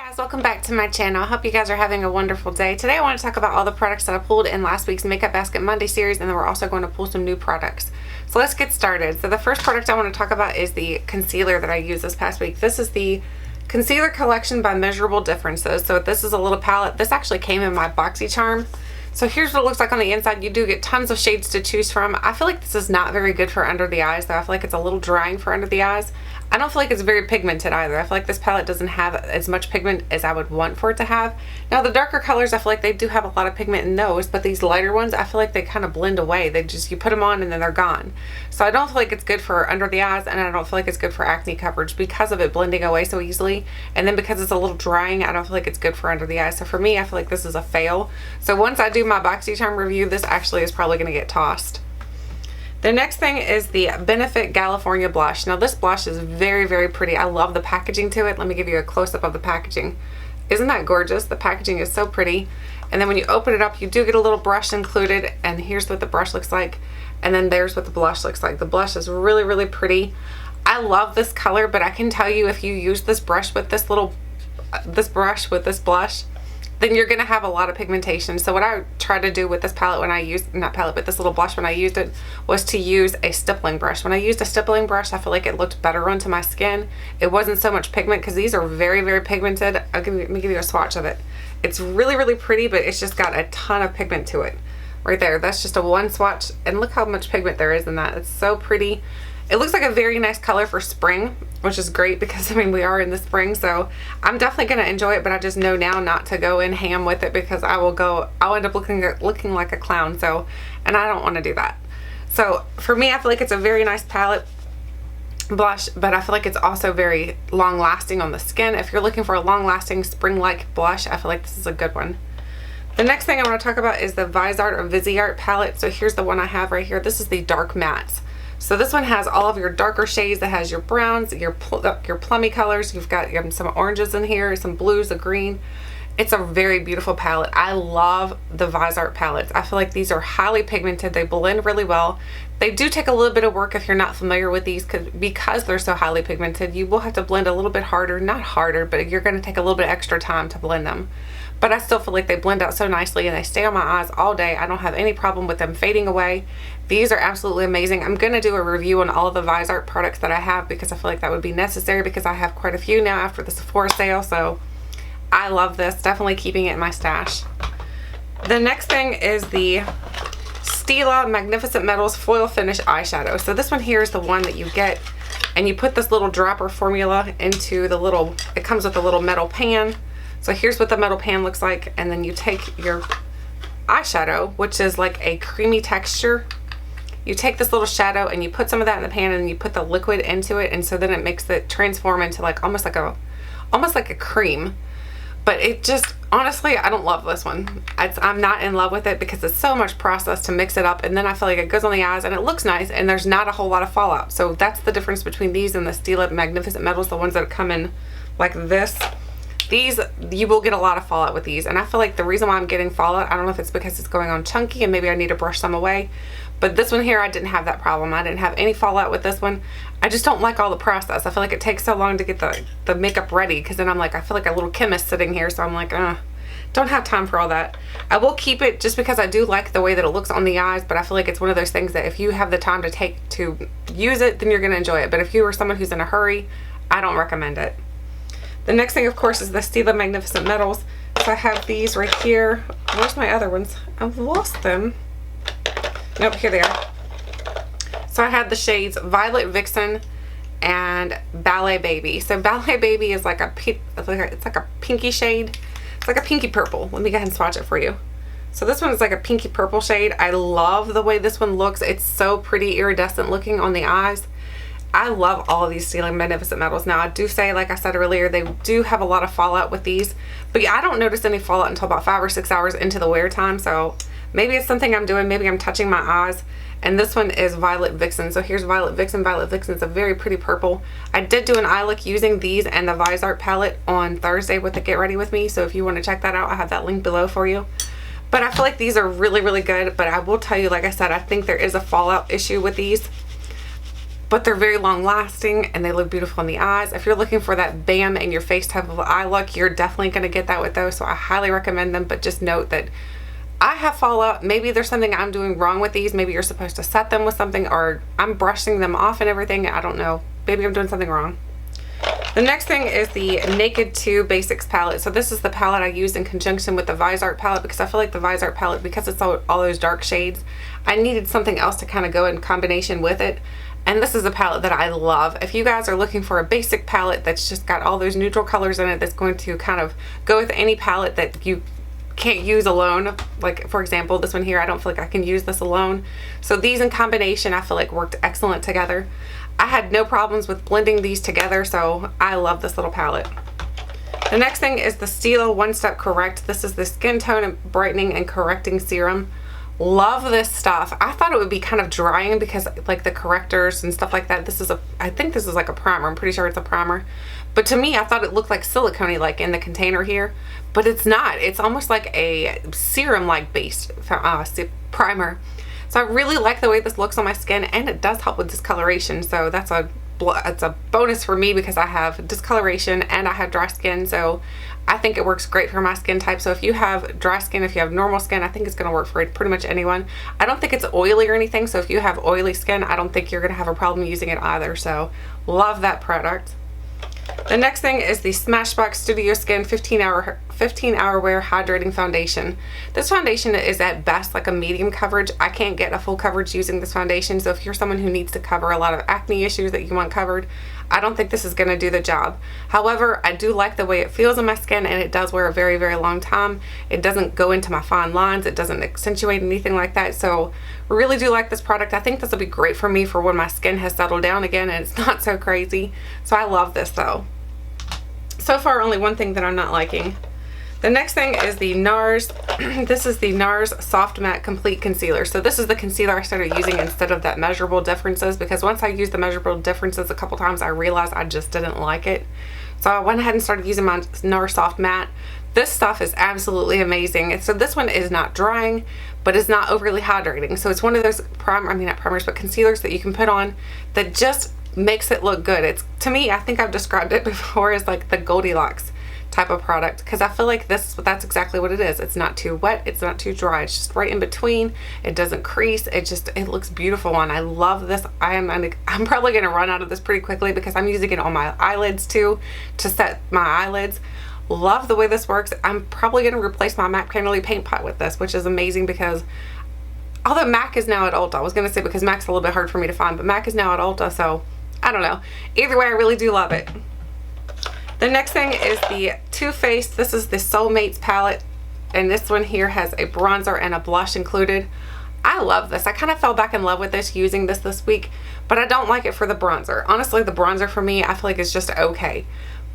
Guys, welcome back to my channel. I hope you guys are having a wonderful day. Today I want to talk about all the products that I pulled in last week's Makeup Basket Monday series, and then we're also going to pull some new products. So let's get started. So the first product I want to talk about is the concealer that I used this past week. This is the Concealer Collection by Measurable Differences. So this is a little palette. This actually came in my BoxyCharm. So here's what it looks like on the inside. You do get tons of shades to choose from. I feel like this is not very good for under the eyes though. I feel like it's a little drying for under the eyes. I don't feel like it's very pigmented either. I feel like this palette doesn't have as much pigment as I would want for it to have. Now the darker colors, I feel like they do have a lot of pigment in those, but these lighter ones, I feel like they kind of blend away. They just, you put them on and then they're gone. So I don't feel like it's good for under the eyes, and I don't feel like it's good for acne coverage because of it blending away so easily. And then because it's a little drying, I don't feel like it's good for under the eyes. So for me, I feel like this is a fail. So once I do my BoxyCharm review, this actually is probably going to get tossed. The next thing is the Benefit California blush. Now this blush is very, very pretty. I love the packaging to it. Let me give you a close-up of the packaging. Isn't that gorgeous? The packaging is so pretty. And then when you open it up, you do get a little brush included, and here's what the brush looks like. And then there's what the blush looks like. The blush is really, really pretty. I love this color, but I can tell you if you use this brush with this brush with this blush, then you're going to have a lot of pigmentation. So what I tried to do with this palette when I used, not palette, but this little blush when I used it, was to use a stippling brush. When I used a stippling brush, I feel like it looked better onto my skin. It wasn't so much pigment because these are very, very pigmented. Let me give you a swatch of it. It's really, really pretty, but it's just got a ton of pigment to it. Right there, that's just a one swatch, and look how much pigment there is in that. It's so pretty. It looks like a very nice color for spring, which is great because I mean we are in the spring, so I'm definitely going to enjoy it, but I just know now not to go in ham with it because I'll end up looking like a clown, so, and I don't want to do that. So for me, I feel like it's a very nice palette blush, but I feel like it's also very long lasting on the skin. If you're looking for a long lasting spring-like blush, I feel like this is a good one. The next thing I want to talk about is the Viseart palette. So here's the one I have right here. This is the Dark Mattes. So this one has all of your darker shades. That has your browns, your plummy colors. You've got some oranges in here, some blues, a green. It's a very beautiful palette. I love the Viseart palettes. I feel like these are highly pigmented. They blend really well. They do take a little bit of work if you're not familiar with these because they're so highly pigmented. You will have to blend a little bit harder. Not harder, but you're going to take a little bit extra time to blend them. But I still feel like they blend out so nicely and they stay on my eyes all day. I don't have any problem with them fading away. These are absolutely amazing. I'm going to do a review on all of the Viseart products that I have because I feel like that would be necessary because I have quite a few now after the Sephora sale. So I love this. Definitely keeping it in my stash. The next thing is the Stila Magnificent Metals Foil Finish Eyeshadow. So this one here is the one that you get and you put this little dropper formula into the little, it comes with a little metal pan. So here's what the metal pan looks like, and then you take your eyeshadow, which is like a creamy texture. You take this little shadow and you put some of that in the pan and you put the liquid into it, and so then it makes it transform into like almost like a cream. But it just, honestly, I don't love this one. I'm not in love with it because it's so much process to mix it up, and then I feel like it goes on the eyes and it looks nice and there's not a whole lot of fallout. So that's the difference between these and the Stila Magnificent Metals, the ones that come in like this. These, you will get a lot of fallout with these, and I feel like the reason why I'm getting fallout, I don't know if it's because it's going on chunky and maybe I need to brush some away, but this one here I didn't have that problem. I didn't have any fallout with this one. I just don't like all the process. I feel like it takes so long to get the makeup ready because then I'm like, I feel like a little chemist sitting here, so I'm like, don't have time for all that. I will keep it just because I do like the way that it looks on the eyes, but I feel like it's one of those things that if you have the time to take to use it, then you're going to enjoy it, but if you are someone who's in a hurry, I don't recommend it. The next thing, of course, is the Stila Magnificent Metals. So I have these right here. Where's my other ones? I've lost them. Nope, here they are. So I had the shades Violet Vixen and Ballet Baby. So Ballet Baby is like it's like a pinky shade. It's like a pinky purple. Let me go ahead and swatch it for you. So this one is like a pinky purple shade. I love the way this one looks. It's so pretty iridescent looking on the eyes. I love all of these Stila Magnificent Metals. Now I do say, like I said earlier, they do have a lot of fallout with these, but yeah, I don't notice any fallout until about 5 or 6 hours into the wear time, so maybe it's something I'm doing, maybe I'm touching my eyes. And this one is Violet Vixen. So here's Violet Vixen. Violet Vixen is a very pretty purple. I did do an eye look using these and the Viseart palette on Thursday with the Get Ready With Me, so if you want to check that out, I have that link below for you. But I feel like these are really, really good, but I will tell you, like I said, I think there is a fallout issue with these. but they're very long lasting and they look beautiful in the eyes. If you're looking for that bam in your face type of eye look, you're definitely going to get that with those. So I highly recommend them, but just note that I have fallout. Maybe there's something I'm doing wrong with these. Maybe you're supposed to set them with something, or I'm brushing them off and everything. I don't know. Maybe I'm doing something wrong. The next thing is the Naked 2 Basics palette. So this is the palette I used in conjunction with the Viseart palette, because I feel like the Viseart palette, because it's all those dark shades, I needed something else to kind of go in combination with it. And this is a palette that I love. If you guys are looking for a basic palette that's just got all those neutral colors in it, that's going to kind of go with any palette that you can't use alone, like for example this one here, I don't feel like I can use this alone. So these in combination I feel like worked excellent together. I had no problems with blending these together, so I love this little palette. The next thing is the Stila One Step Correct. This is the Skin Tone Brightening and Correcting Serum. Love this stuff. I thought it would be kind of drying because like the correctors and stuff like that. This is I think this is like a primer. I'm pretty sure it's a primer. But to me, I thought it looked like silicone-y like in the container here. But it's not. It's almost like a serum-like based primer. So I really like the way this looks on my skin, and it does help with discoloration. So that's it's a bonus for me because I have discoloration and I have dry skin. So I think it works great for my skin type. So if you have dry skin, if you have normal skin, I think it's going to work for pretty much anyone. I don't think it's oily or anything. So if you have oily skin, I don't think you're going to have a problem using it either. So love that product. The next thing is the Smashbox Studio Skin 15 hour wear hydrating foundation. This foundation is at best like a medium coverage. I can't get a full coverage using this foundation, so if you're someone who needs to cover a lot of acne issues that you want covered, I don't think this is going to do the job. However, I do like the way it feels on my skin, and it does wear a very, very long time. It doesn't go into my fine lines. It doesn't accentuate anything like that. So really do like this product. I think this will be great for me for when my skin has settled down again and it's not so crazy. So I love this though. So far, only one thing that I'm not liking. The next thing is the Nars. This is the Nars Soft Matte Complete Concealer. So this is the concealer I started using instead of that Measurable Differences, because once I used the Measurable Differences a couple times, I realized I just didn't like it. So I went ahead and started using my Nars Soft Matte. This stuff is absolutely amazing. So this one is not drying, but it's not overly hydrating. So it's one of those not primers, but concealers that you can put on that just makes it look good. It's, to me, I think I've described it before as like the Goldilocks type of product, because I feel like that's exactly what it is. It's not too wet, it's not too dry, it's just right in between. It doesn't crease. It looks beautiful, and I love this. I'm probably gonna run out of this pretty quickly because I'm using it on my eyelids too, to set my eyelids. Love the way this works. I'm probably gonna replace my MAC Painterly paint pot with this, which is amazing because although MAC is now at Ulta, I was gonna say because MAC's a little bit hard for me to find, but MAC is now at Ulta, so I don't know. Either way, I really do love it. The next thing is the Too Faced. This is the Soulmates palette, and this one here has a bronzer and a blush included. I love this. I kind of fell back in love with this using this week, but I don't like it for the bronzer. Honestly, the bronzer for me, I feel like it's just okay.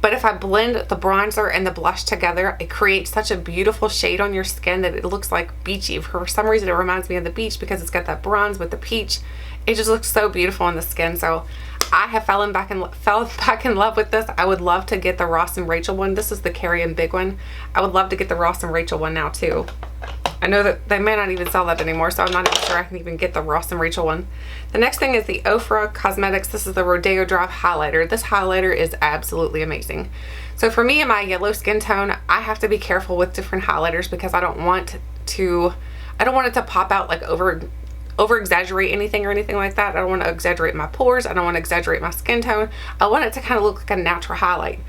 But if I blend the bronzer and the blush together, it creates such a beautiful shade on your skin that it looks like beachy. For some reason, it reminds me of the beach because it's got that bronze with the peach. It just looks so beautiful on the skin. So I have fell back in love with this. I would love to get the Ross and Rachel one. This is the Carrie and Big one. I would love to get the Ross and Rachel one now too. I know that they may not even sell that anymore, so I'm not even sure I can even get the Ross and Rachel one. The next thing is the Ofra Cosmetics. This is the Rodeo Drive Highlighter. This highlighter is absolutely amazing. So for me and my yellow skin tone, I have to be careful with different highlighters because I don't want it to pop out like over exaggerate anything or anything like that. I don't want to exaggerate my pores. I don't want to exaggerate my skin tone. I want it to kind of look like a natural highlight.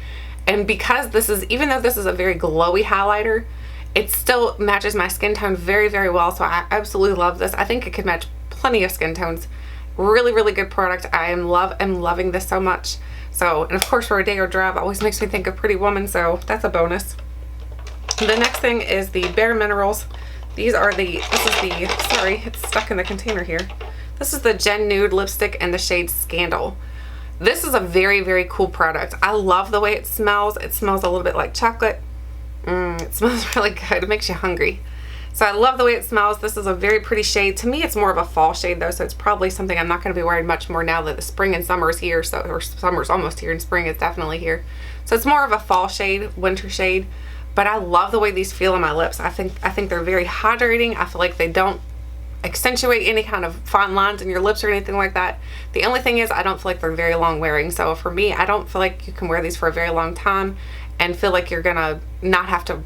And because even though this is a very glowy highlighter, it still matches my skin tone very, very well. So I absolutely love this. I think it could match plenty of skin tones. Really, really good product. I am loving this so much. So, and of course, Rodeo Drive always makes me think of Pretty Woman, so that's a bonus. The next thing is the Bare Minerals. Sorry, it's stuck in the container here. This is the Gen Nude lipstick in the shade Scandal. This is a very, very cool product. I love the way it smells. It smells a little bit like chocolate. It smells really good. It makes you hungry. So I love the way it smells. This is a very pretty shade. To me, it's more of a fall shade though, so it's probably something I'm not going to be wearing much more now that the spring and summer is here. Or summer's almost here and spring is definitely here. So it's more of a fall shade, winter shade. But I love the way these feel on my lips. I think they're very hydrating. I feel like they don't accentuate any kind of fine lines in your lips or anything like that. The only thing is I don't feel like they're very long wearing. So for me, I don't feel like you can wear these for a very long time and feel like you're gonna not have to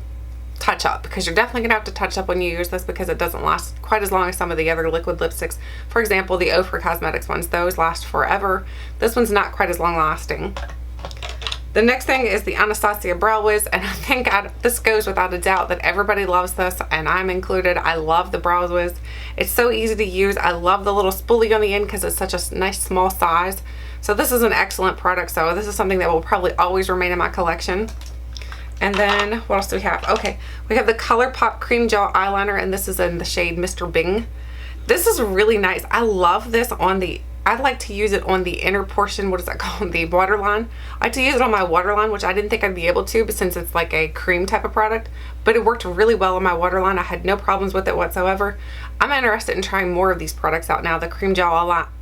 touch up, because you're definitely gonna have to touch up when you use this, because it doesn't last quite as long as some of the other liquid lipsticks. For example, the Ofra Cosmetics ones, those last forever. This one's not quite as long lasting. The next thing is the Anastasia Brow Wiz, and I think this goes without a doubt that everybody loves this, and I'm included. I love the Brow Wiz. It's so easy to use. I love the little spoolie on the end because it's such a nice small size. So this is an excellent product. So this is something that will probably always remain in my collection. And then what else do we have? Okay, we have the Colourpop Cream Gel Eyeliner, and this is in the shade Mr. Bing. This is really nice. I love this on the, I'd like to use it on the inner portion, what is that called? The waterline. I like to use it on my waterline, which I didn't think I'd be able to, but since it's like a cream type of product, but it worked really well on my waterline. I had no problems with it whatsoever. I'm interested in trying more of these products out now, the cream gel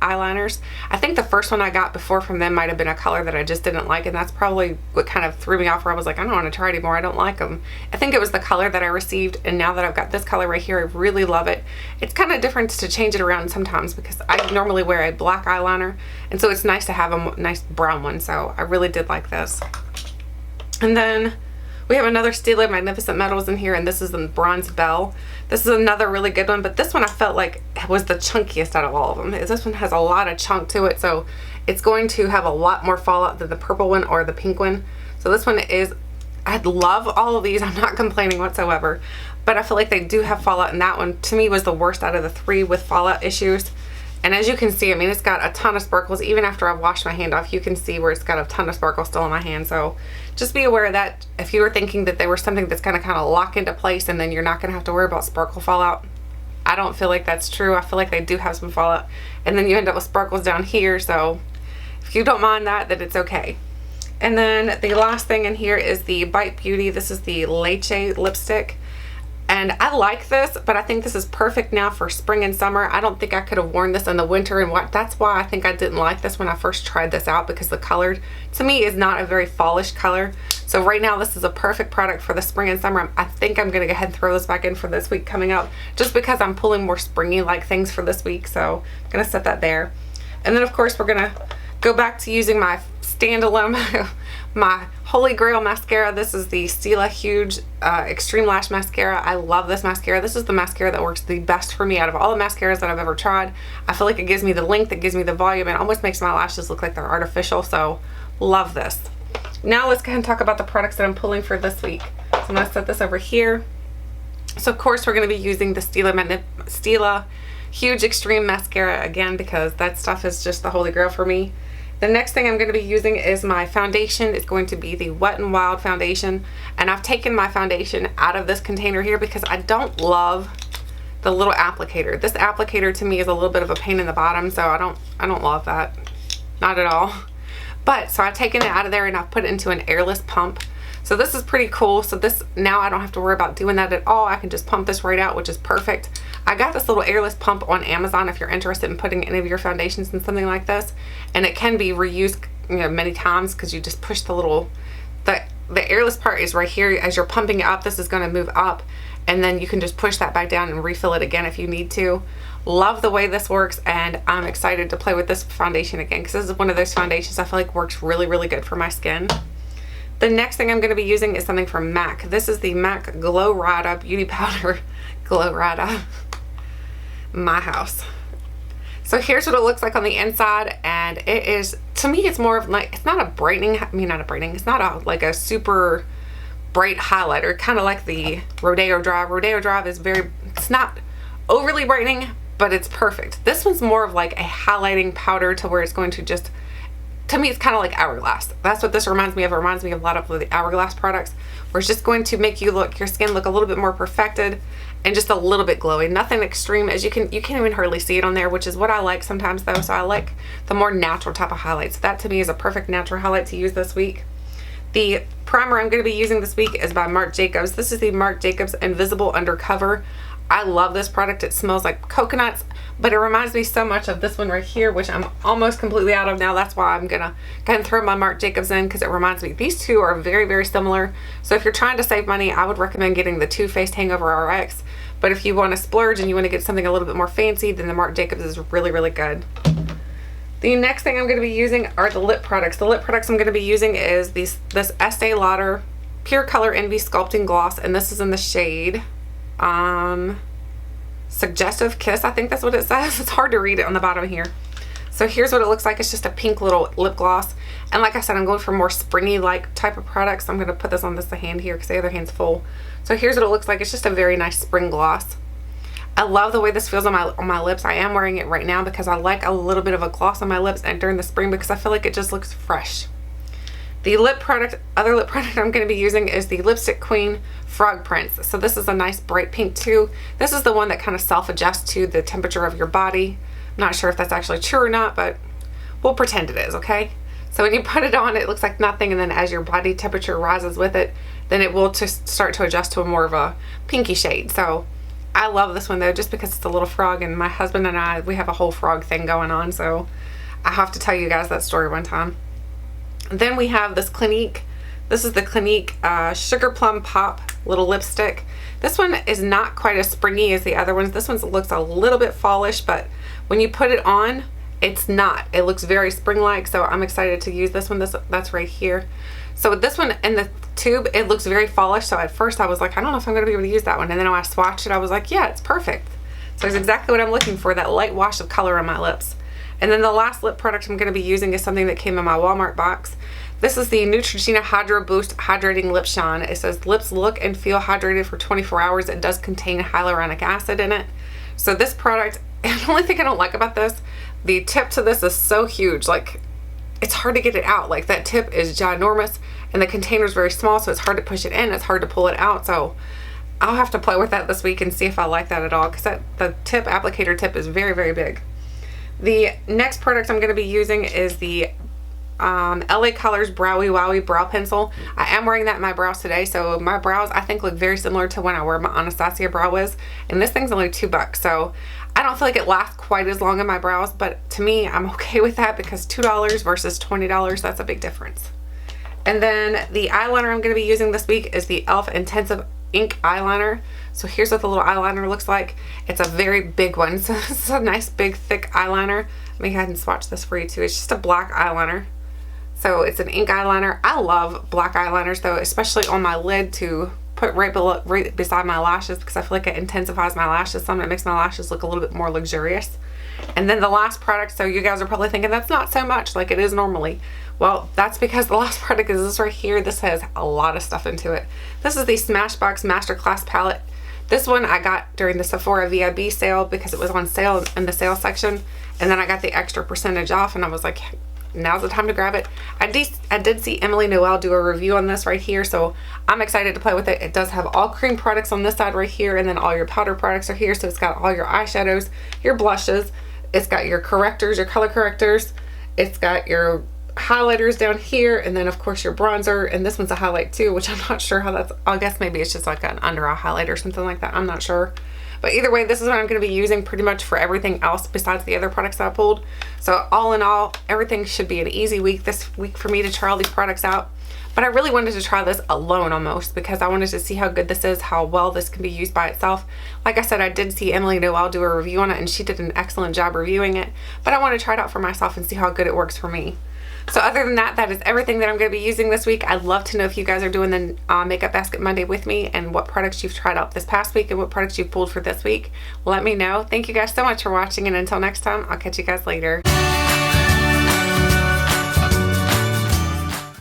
eyeliners. I think the first one I got before from them might have been a color that I just didn't like, and that's probably what kind of threw me off, where I was like, I don't want to try anymore, I don't like them. I think it was the color that I received, and now that I've got this color right here, I really love it. It's kind of different to change it around sometimes, because I normally wear a black eyeliner, and so it's nice to have a nice brown one, so I really did like this. And then we have another Stila Magnificent Metals in here, and this is in Bronze Bell. This is another really good one, but this one I felt like was the chunkiest out of all of them. This one has a lot of chunk to it, so it's going to have a lot more fallout than the purple one or the pink one. So this one is, I love all of these. I'm not complaining whatsoever, but I feel like they do have fallout, and that one to me was the worst out of the three with fallout issues. And as you can see, I mean, it's got a ton of sparkles. Even after I've washed my hand off, you can see where it's got a ton of sparkles still in my hand. So just be aware of that. If you were thinking that they were something that's going to kind of lock into place and then you're not going to have to worry about sparkle fallout, I don't feel like that's true. I feel like they do have some fallout, and then you end up with sparkles down here. So if you don't mind that, then it's okay. And then the last thing in here is the Bite Beauty. This is the Leche lipstick. And I like this, but I think this is perfect now for spring and summer. I don't think I could have worn this in the winter, and that's why I think I didn't like this when I first tried this out, because the color to me is not a very fallish color. So right now this is a perfect product for the spring and summer. I think I'm gonna go ahead and throw this back in for this week coming up, just because I'm pulling more springy like things for this week. So I'm gonna set that there. And then of course we're gonna go back to using my standalone my holy grail mascara. This is the Stila Huge Extreme Lash Mascara. I love this mascara. This is the mascara that works the best for me out of all the mascaras that I've ever tried. I feel like it gives me the length, it gives me the volume, and almost makes my lashes look like they're artificial. So love this. Now let's go ahead and talk about the products that I'm pulling for this week. So I'm gonna set this over here. So of course we're gonna be using the Stila Huge Extreme Mascara again, because that stuff is just the holy grail for me. The next thing I'm going to be using is my foundation. It's going to be the Wet n Wild foundation, and I've taken my foundation out of this container here because I don't love the little applicator. This applicator to me is a little bit of a pain in the bottom, so I don't love that, not at all. But so I've taken it out of there and I've put it into an airless pump. So this is pretty cool. So this, now I don't have to worry about doing that at all. I can just pump this right out, which is perfect. I got this little airless pump on Amazon if you're interested in putting any of your foundations in something like this, and it can be reused, you know, many times, because you just push the little, the airless part is right here. As you're pumping it up, this is going to move up, and then you can just push that back down and refill it again if you need to. Love the way this works, and I'm excited to play with this foundation again, because this is one of those foundations I feel like works really, really good for my skin. The next thing I'm going to be using is something from MAC. This is the MAC Glow Rada Beauty Powder. Glow Rada. My house. So here's what it looks like on the inside, and it is, to me, it's more of like, it's not a brightening, I mean not a brightening, it's not a like a super bright highlighter, kind of like the Rodeo Drive. Rodeo Drive is very, it's not overly brightening, but it's perfect. This one's more of like a highlighting powder, to where it's going to just, to me, it's kind of like Hourglass. That's what this reminds me of. It reminds me of a lot of the Hourglass products, where it's just going to make you look, your skin look a little bit more perfected and just a little bit glowy. Nothing extreme, as you can't even hardly see it on there, which is what I like sometimes though. So I like the more natural type of highlights. That to me is a perfect natural highlight to use this week. The primer I'm going to be using this week is by Marc Jacobs. This is the Marc Jacobs Invisible Undercover. I love this product. It smells like coconuts, but it reminds me so much of this one right here, which I'm almost completely out of now. That's why I'm gonna kind of throw my Marc Jacobs in, because it reminds me, these two are very, very similar. So if you're trying to save money, I would recommend getting the Too Faced Hangover RX. But if you want to splurge and you want to get something a little bit more fancy, then the Marc Jacobs is really, really good. The next thing I'm going to be using are the lip products. The lip products I'm going to be using is this Estee Lauder Pure Color Envy Sculpting Gloss, and this is in the shade Suggestive Kiss. I think that's what it says. It's hard to read it on the bottom here. So here's what it looks like. It's just a pink little lip gloss. And like I said, I'm going for more springy like type of products. I'm going to put this on this hand here because the other hand's full. So here's what it looks like. It's just a very nice spring gloss. I love the way this feels on my lips. I am wearing it right now because I like a little bit of a gloss on my lips and during the spring, because I feel like it just looks fresh. The other lip product I'm going to be using is the Lipstick Queen Frog Prints. So this is a nice bright pink too. This is the one that kind of self-adjusts to the temperature of your body. I'm not sure if that's actually true or not, but we'll pretend it is, okay? So when you put it on, it looks like nothing, and then as your body temperature rises with it, then it will just start to adjust to a more of a pinky shade. So I love this one though, just because it's a little frog, and my husband and I, we have a whole frog thing going on, so I have to tell you guys that story one time. Then we have this Clinique. This is the Clinique Sugar Plum Pop little lipstick. This one is not quite as springy as the other ones. This one looks a little bit fallish, but when you put it on, it's not. It looks very spring-like, so I'm excited to use this one. That's right here. So this one in the tube, it looks very fallish, so at first I was like, I don't know if I'm going to be able to use that one. And then when I swatched it, I was like, yeah, it's perfect. So it's exactly what I'm looking for, that light wash of color on my lips. And then the last lip product I'm going to be using is something that came in my Walmart box. This is the Neutrogena Hydro Boost Hydrating Lip Shine. It says lips look and feel hydrated for 24 hours. It does contain hyaluronic acid in it. So this product, and the only thing I don't like about this, the tip to this is so huge. Like, it's hard to get it out. Like, that tip is ginormous, and the container is very small, so it's hard to push it in. It's hard to pull it out. So I'll have to play with that this week and see if I like that at all, because the applicator tip is very, very big. The next product I'm going to be using is the LA Colors Browy Wowie Brow Pencil. I am wearing that in my brows today, so my brows I think look very similar to when I wear my Anastasia Brow Wiz, and this thing's only $2, so I don't feel like it lasts quite as long in my brows, but to me, I'm okay with that, because $2 versus $20, that's a big difference. And then the eyeliner I'm going to be using this week is the e.l.f. Intensive Ink Eyeliner. So here's what the little eyeliner looks like. It's a very big one, so this is a nice big thick eyeliner. Let me go ahead and swatch this for you too. It's just a black eyeliner. So it's an ink eyeliner. I love black eyeliners though, especially on my lid to put right beside my lashes, because I feel like it intensifies my lashes some. It makes my lashes look a little bit more luxurious. And then the last product, so you guys are probably thinking that's not so much like it is normally. Well, that's because the last product is this right here. This has a lot of stuff into it. This is the Smashbox Masterclass Palette. This one I got during the Sephora VIB sale because it was on sale in the sale section, and then I got the extra percentage off, and I was like, now's the time to grab it. I did see Emily Noel do a review on this right here, so I'm excited to play with it. It does have all cream products on this side right here, and then all your powder products are here. So it's got all your eyeshadows, your blushes, it's got your correctors, your color correctors, it's got your highlighters down here, and then of course your bronzer, and this one's a highlight too, which I'm not sure how that's, I guess maybe it's just like an under eye highlight or something like that. I'm not sure. But either way, this is what I'm going to be using pretty much for everything else besides the other products that I pulled. So all in all, everything should be an easy week this week for me to try all these products out. But I really wanted to try this alone almost, because I wanted to see how good this is, how well this can be used by itself. Like I said, I did see Emily Noel do a review on it, and she did an excellent job reviewing it. But I want to try it out for myself and see how good it works for me. So other than that, that is everything that I'm going to be using this week. I'd love to know if you guys are doing the Makeup Basket Monday with me, and what products you've tried out this past week and what products you've pulled for this week. Let me know. Thank you guys so much for watching, and until next time, I'll catch you guys later.